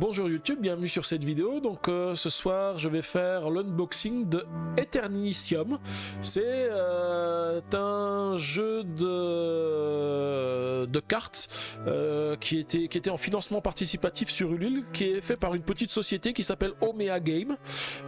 Bonjour YouTube, bienvenue sur cette vidéo. Donc ce soir je vais faire l'unboxing de Eternicium. C'est un jeu de cartes qui était en financement participatif sur Ulule, qui est fait par une petite société qui s'appelle Omea Game.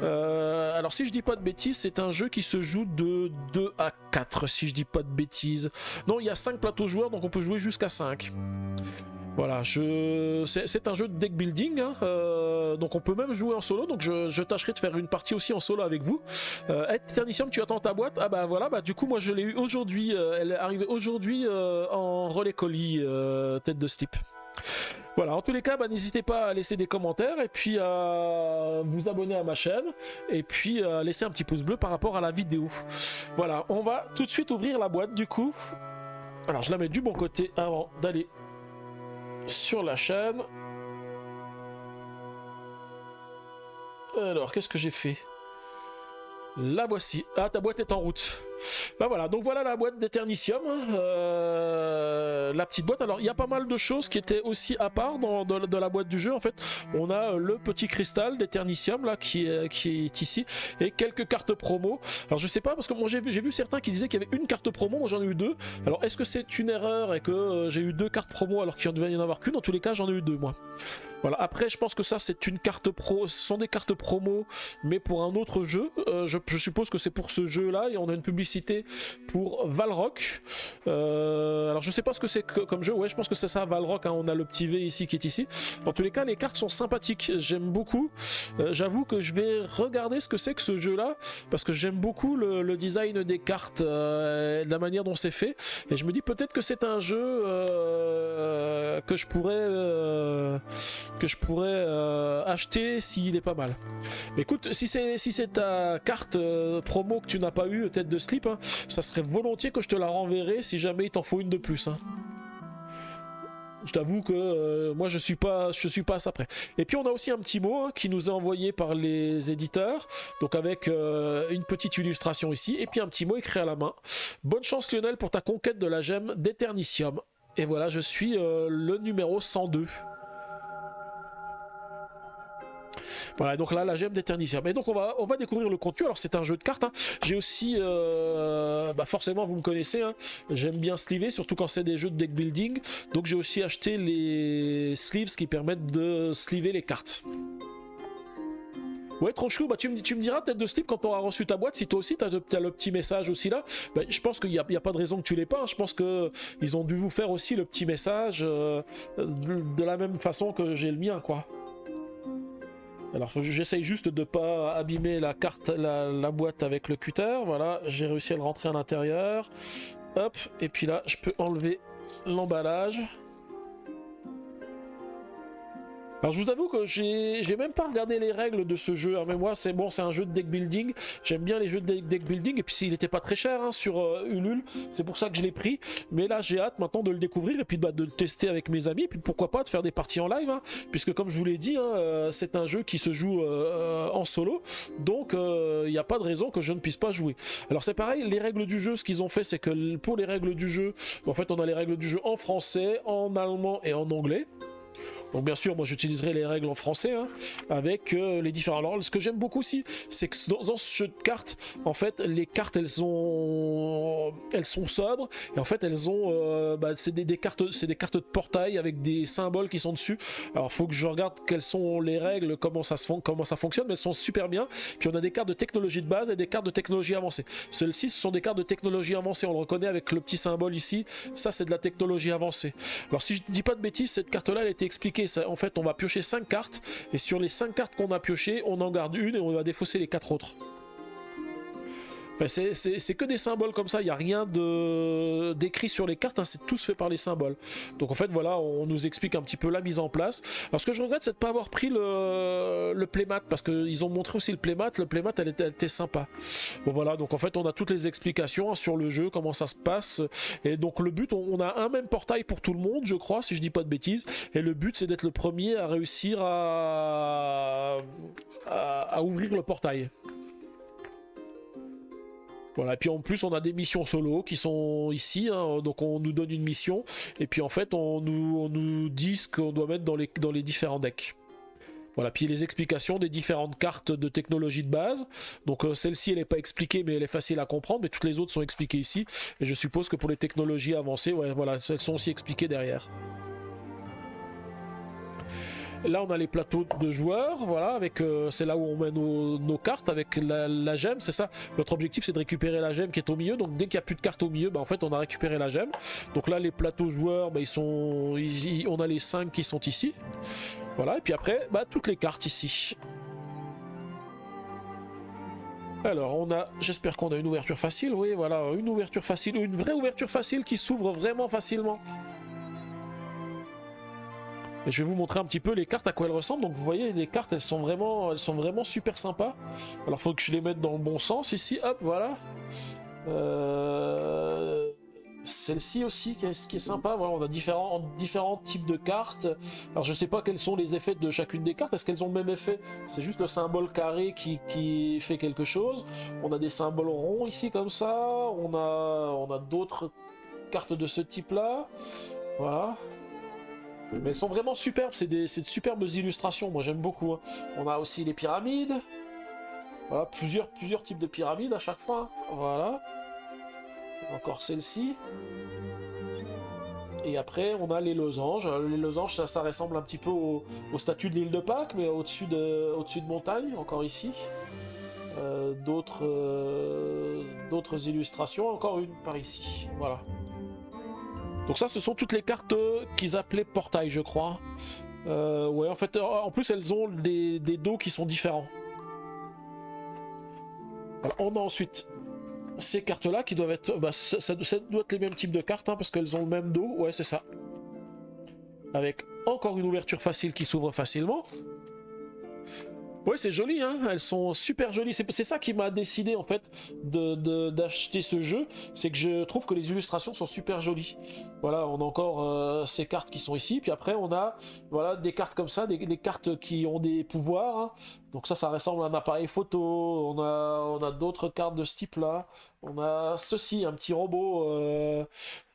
Alors si je dis pas de bêtises, c'est un jeu qui se joue de 2 à 4 si je dis pas de bêtises. Non, il y a 5 plateaux joueurs, donc on peut jouer jusqu'à 5. Voilà, c'est un jeu de deck building, hein, donc on peut même jouer en solo, donc je tâcherai de faire une partie aussi en solo avec vous. Eternicium, tu attends ta boîte? Ah bah voilà, bah du coup moi je l'ai eu aujourd'hui, elle est arrivée aujourd'hui en relais colis, tête de slip. Voilà, en tous les cas, bah, n'hésitez pas à laisser des commentaires et puis à vous abonner à ma chaîne et puis à laisser un petit pouce bleu par rapport à la vidéo. Voilà, on va tout de suite ouvrir la boîte du coup. Alors je la mets du bon côté avant d'aller sur la chaîne. Alors qu'est-ce que j'ai fait? La voici. Ah, ta boîte est en route. Bah voilà, donc voilà la boîte d'Eternicium, la petite boîte. Alors il y a pas mal de choses qui étaient aussi à part dans la boîte du jeu. En fait, on a le petit cristal d'Eternicium là qui est ici et quelques cartes promo. Alors je sais pas, parce que moi j'ai vu certains qui disaient qu'il y avait une carte promo, moi j'en ai eu 2. Alors est-ce que c'est une erreur et que j'ai eu 2 cartes promo alors qu'il ne devait y en avoir qu'une? En tous les cas, j'en ai eu 2 moi. Voilà, après je pense que ça c'est une carte pro, ce sont des cartes promo mais pour un autre jeu. Je suppose que c'est pour ce jeu là, et on a une publicité pour Valrock. Alors je sais pas ce que c'est comme jeu. Ouais, je pense que c'est ça, Valrock, hein. On a le petit V ici qui est ici. En tous les cas, les cartes sont sympathiques, j'aime beaucoup. J'avoue que je vais regarder ce que c'est que ce jeu là, parce que j'aime beaucoup le design des cartes, la manière dont c'est fait, et je me dis peut-être que c'est un jeu que je pourrais acheter s'il est pas mal. Écoute, si c'est ta carte promo que tu n'as pas eu, tête de slip, hein, ça serait volontiers que je te la renverrai si jamais il t'en faut une de plus, hein. Je t'avoue que moi je suis pas à ça près. Et puis on a aussi un petit mot, hein, qui nous est envoyé par les éditeurs, donc avec une petite illustration ici, et puis un petit mot écrit à la main. Bonne chance Lionel pour ta conquête de la gemme d'Eternicium. Et voilà, je suis le numéro 102. Voilà, donc là la gemme d'Eternicium. Et donc on va découvrir le contenu. Alors c'est un jeu de cartes, hein. J'ai aussi forcément vous me connaissez, hein, j'aime bien sleever, surtout quand c'est des jeux de deck building. Donc j'ai aussi acheté les sleeves qui permettent de sleever les cartes. Ouais, trop chou. Bah tu me diras, tête de slip, quand tu auras reçu ta boîte, si toi aussi tu as le petit message aussi là. Bah, je pense qu'il n'y a pas de raison que tu l'aies pas, hein. Je pense qu'ils ont dû vous faire aussi le petit message de la même façon que j'ai le mien, quoi. Alors j'essaye juste de pas abîmer la carte, la boîte avec le cutter. Voilà, j'ai réussi à le rentrer à l'intérieur. Hop, et puis là je peux enlever l'emballage. Alors je vous avoue que j'ai même pas regardé les règles de ce jeu, hein, mais moi c'est bon, c'est un jeu de deck building, j'aime bien les jeux de deck building, et puis il était pas très cher, hein, sur Ulule, c'est pour ça que je l'ai pris, mais là j'ai hâte maintenant de le découvrir, et puis de le tester avec mes amis, et puis pourquoi pas de faire des parties en live, hein, puisque comme je vous l'ai dit, hein, c'est un jeu qui se joue en solo, donc il n'y a pas de raison que je ne puisse pas jouer. Alors c'est pareil, les règles du jeu, ce qu'ils ont fait, c'est que pour les règles du jeu, en fait on a les règles du jeu en français, en allemand et en anglais. Donc bien sûr, moi j'utiliserai les règles en français, hein, avec les différents. Alors ce que j'aime beaucoup aussi, c'est que dans ce jeu de cartes, en fait, les cartes elles sont sobres, et en fait elles ont, c'est des cartes de portail avec des symboles qui sont dessus. Alors faut que je regarde quelles sont les règles, comment ça fonctionne, mais elles sont super bien. Puis on a des cartes de technologie de base et des cartes de technologie avancée. Celles-ci, ce sont des cartes de technologie avancée, on le reconnaît avec le petit symbole ici. Ça c'est de la technologie avancée. Alors si je dis pas de bêtises, cette carte-là elle a été expliquée. En fait on va piocher 5 cartes, et sur les 5 cartes qu'on a piochées, on en garde une et on va défausser les 4 autres. Enfin, c'est que des symboles comme ça, il n'y a rien d'écrit sur les cartes, hein, c'est tous fait par les symboles. Donc en fait voilà, on nous explique un petit peu la mise en place. Alors ce que je regrette, c'est de ne pas avoir pris le playmat, parce qu'ils ont montré aussi le playmat elle était sympa. Bon voilà, donc en fait on a toutes les explications, hein, sur le jeu, comment ça se passe, et donc le but, on a un même portail pour tout le monde, je crois, si je dis pas de bêtises, et le but c'est d'être le premier à réussir à ouvrir le portail. Voilà, et puis en plus on a des missions solo qui sont ici, hein, donc on nous donne une mission, et puis en fait on nous dit ce qu'on doit mettre dans les différents decks. Voilà, puis les explications des différentes cartes de technologie de base. Donc celle-ci, elle n'est pas expliquée, mais elle est facile à comprendre. Mais toutes les autres sont expliquées ici. Et je suppose que pour les technologies avancées, ouais, voilà, elles sont aussi expliquées derrière. Là, on a les plateaux de joueurs, voilà, avec c'est là où on met nos cartes avec la gemme, c'est ça. Notre objectif, c'est de récupérer la gemme qui est au milieu. Donc, dès qu'il n'y a plus de cartes au milieu, bah, en fait, on a récupéré la gemme. Donc là, les plateaux joueurs, bah, on a les 5 qui sont ici. Voilà, et puis après, bah, toutes les cartes ici. Alors, j'espère qu'on a une ouverture facile. Oui, voilà, une ouverture facile, une vraie ouverture facile qui s'ouvre vraiment facilement. Et je vais vous montrer un petit peu les cartes à quoi elles ressemblent. Donc vous voyez, les cartes elles sont vraiment super sympas. Alors il faut que je les mette dans le bon sens ici. Hop, voilà. Celle-ci aussi qui est sympa. Voilà, on a différents types de cartes. Alors je sais pas quels sont les effets de chacune des cartes. Est-ce qu'elles ont le même effet? C'est juste le symbole carré qui fait quelque chose. On a des symboles ronds ici comme ça. On a d'autres cartes de ce type-là. Voilà. Mais elles sont vraiment superbes, c'est de superbes illustrations, moi j'aime beaucoup. Hein. On a aussi les pyramides. Voilà, plusieurs types de pyramides à chaque fois. Voilà. Encore celle-ci. Et après, on a les losanges. Les losanges, ça ressemble un petit peu au statut de l'île de Pâques, mais au-dessus de montagne, encore ici. D'autres illustrations, encore une par ici. Voilà. Donc ça, ce sont toutes les cartes qu'ils appelaient portail, je crois. Ouais, en fait, en plus, elles ont des dos qui sont différents. Alors, on a ensuite ces cartes-là qui doivent être... Bah, ça doit être les mêmes types de cartes, hein, parce qu'elles ont le même dos. Ouais, c'est ça. Avec encore une ouverture facile qui s'ouvre facilement. Ouais, c'est joli, hein. Elles sont super jolies. C'est ça qui m'a décidé en fait d'acheter ce jeu, c'est que je trouve que les illustrations sont super jolies. Voilà, on a encore ces cartes qui sont ici, puis après on a voilà des cartes comme ça, des cartes qui ont des pouvoirs. Hein. Donc ça ressemble à un appareil photo. On a d'autres cartes de ce type-là. On a ceci, un petit robot.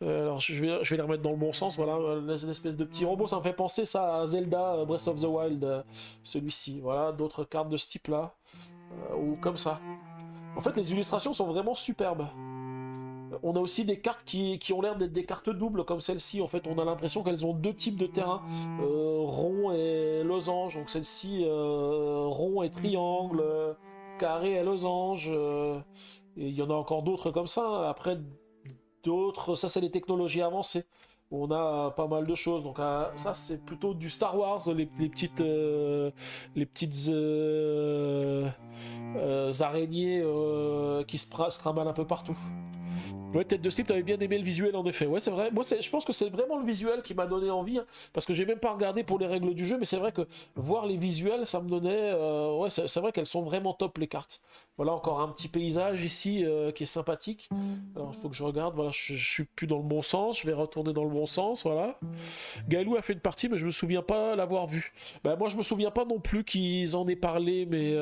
Alors je vais les remettre dans le bon sens. Voilà, une espèce de petit robot. Ça me fait penser ça à Zelda Breath of the Wild, celui-ci. Voilà, d'autres cartes de ce type-là, ou comme ça. En fait, les illustrations sont vraiment superbes. On a aussi des cartes qui ont l'air d'être des cartes doubles, comme celle-ci. En fait, on a l'impression qu'elles ont deux types de terrain, rond et losange. Donc celle-ci, rond et triangle, carré et losange. Et il y en a encore d'autres comme ça. Après, d'autres, ça c'est les technologies avancées. On a pas mal de choses. Donc ça c'est plutôt du Star Wars, les petites araignées qui se trimballent un peu partout. Ouais, Tête de slip, t'avais bien aimé le visuel en effet. Ouais, c'est vrai. Moi, je pense que c'est vraiment le visuel qui m'a donné envie, hein, parce que j'ai même pas regardé pour les règles du jeu, mais c'est vrai que voir les visuels, ça me donnait. Ouais, c'est vrai qu'elles sont vraiment top les cartes. Voilà, encore un petit paysage ici qui est sympathique. Alors, il faut que je regarde. Voilà, je suis plus dans le bon sens. Je vais retourner dans le bon sens. Voilà. Gaëlou a fait une partie, mais je me souviens pas l'avoir vue. Bah, moi, je me souviens pas non plus qu'ils en aient parlé, mais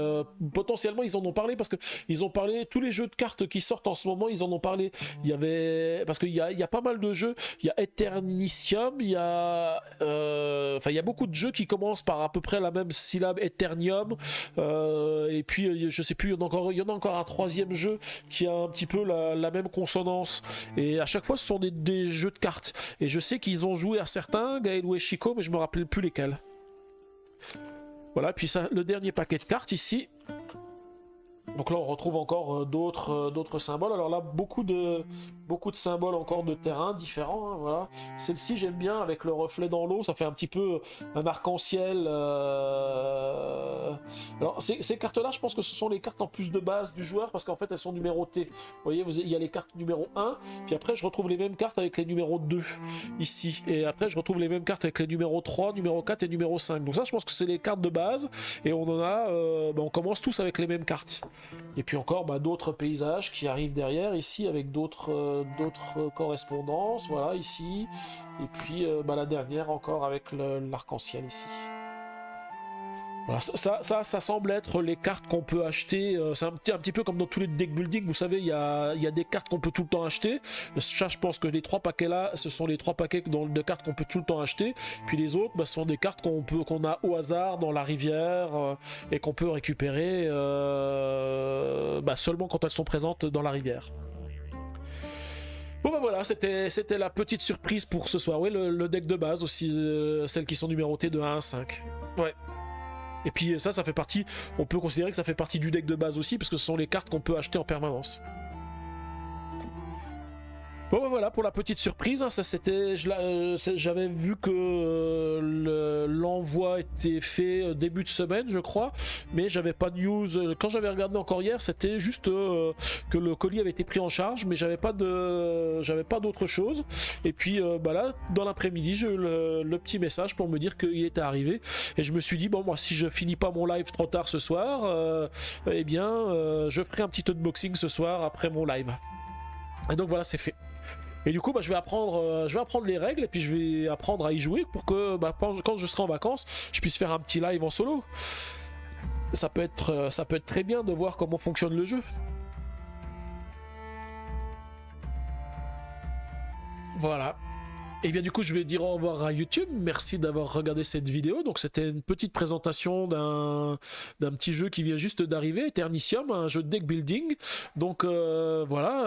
potentiellement ils en ont parlé parce que ils ont parlé tous les jeux de cartes qui sortent en ce moment, ils en ont parlé. Il y avait parce qu'il y a pas mal de jeux. Il y a Eternicium, il y a beaucoup de jeux qui commencent par à peu près la même syllabe, Eternium. Et puis je sais plus, il y en a encore un troisième jeu qui a un petit peu la même consonance. Et à chaque fois, ce sont des jeux de cartes. Et je sais qu'ils ont joué à certains, Gaëlou et Chico, mais je me rappelle plus lesquels. Voilà, puis ça, le dernier paquet de cartes ici. Donc là on retrouve encore d'autres symboles. Alors là beaucoup de symboles encore de terrain différents, hein, voilà. Celle-ci j'aime bien avec le reflet dans l'eau, ça fait un petit peu un arc-en-ciel. Alors ces cartes-là, je pense que ce sont les cartes en plus de base du joueur parce qu'en fait elles sont numérotées. Vous voyez, il y a les cartes numéro 1, puis après je retrouve les mêmes cartes avec les numéros 2 ici. Et après je retrouve les mêmes cartes avec les numéros 3, numéro 4 et numéro 5. Donc ça je pense que c'est les cartes de base et on en a on commence tous avec les mêmes cartes. Et puis encore d'autres paysages qui arrivent derrière ici avec d'autres correspondances, voilà ici. Et puis la dernière encore avec l'arc-en-ciel ici. Voilà, ça semble être les cartes qu'on peut acheter. C'est un petit peu comme dans tous les deck building. Vous savez, il y a des cartes qu'on peut tout le temps acheter. Ça, je pense que les 3 paquets là, ce sont les 3 paquets de cartes qu'on peut tout le temps acheter. Puis les autres, ce sont des cartes qu'on a au hasard dans la rivière et qu'on peut récupérer seulement quand elles sont présentes dans la rivière. Bon voilà, c'était la petite surprise pour ce soir. Oui, le deck de base aussi, celles qui sont numérotées de 1 à 5. Ouais. Et puis ça fait partie, on peut considérer que ça fait partie du deck de base aussi, parce que ce sont les cartes qu'on peut acheter en permanence. Bon voilà pour la petite surprise, hein, ça c'était, j'avais vu que l'envoi était fait début de semaine je crois, mais j'avais pas de news. Quand j'avais regardé encore hier, c'était juste que le colis avait été pris en charge, mais j'avais pas d'autre chose. Et puis là dans l'après-midi j'ai eu le petit message pour me dire qu'il était arrivé, et je me suis dit bon, moi si je finis pas mon live trop tard ce soir, je ferai un petit unboxing ce soir après mon live. Et donc voilà, c'est fait. Et du coup, je vais apprendre les règles, et puis je vais apprendre à y jouer pour que quand je serai en vacances, je puisse faire un petit live en solo. Ça peut être très bien de voir comment fonctionne le jeu. Voilà. Et bien du coup je vais dire au revoir à YouTube, merci d'avoir regardé cette vidéo. Donc c'était une petite présentation d'un petit jeu qui vient juste d'arriver, Eternicium, un jeu de deck building. Donc voilà,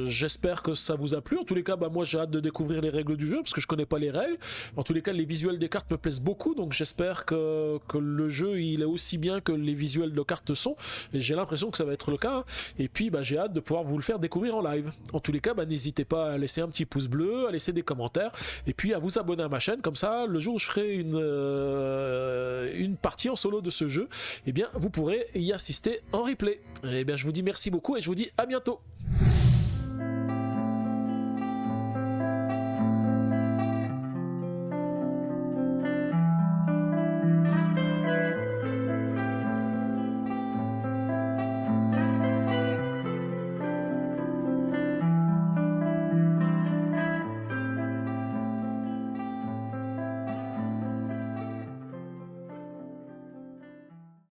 j'espère que ça vous a plu. En tous les cas, moi j'ai hâte de découvrir les règles du jeu, parce que je connais pas les règles. En tous les cas, les visuels des cartes me plaisent beaucoup, donc j'espère que le jeu il est aussi bien que les visuels de cartes sont, et j'ai l'impression que ça va être le cas, hein. Et puis j'ai hâte de pouvoir vous le faire découvrir en live. En tous les cas, n'hésitez pas à laisser un petit pouce bleu, à laisser des commentaires, et puis à vous abonner à ma chaîne, comme ça le jour où je ferai une partie en solo de ce jeu, vous pourrez y assister en replay. Et bien je vous dis merci beaucoup, et je vous dis à bientôt.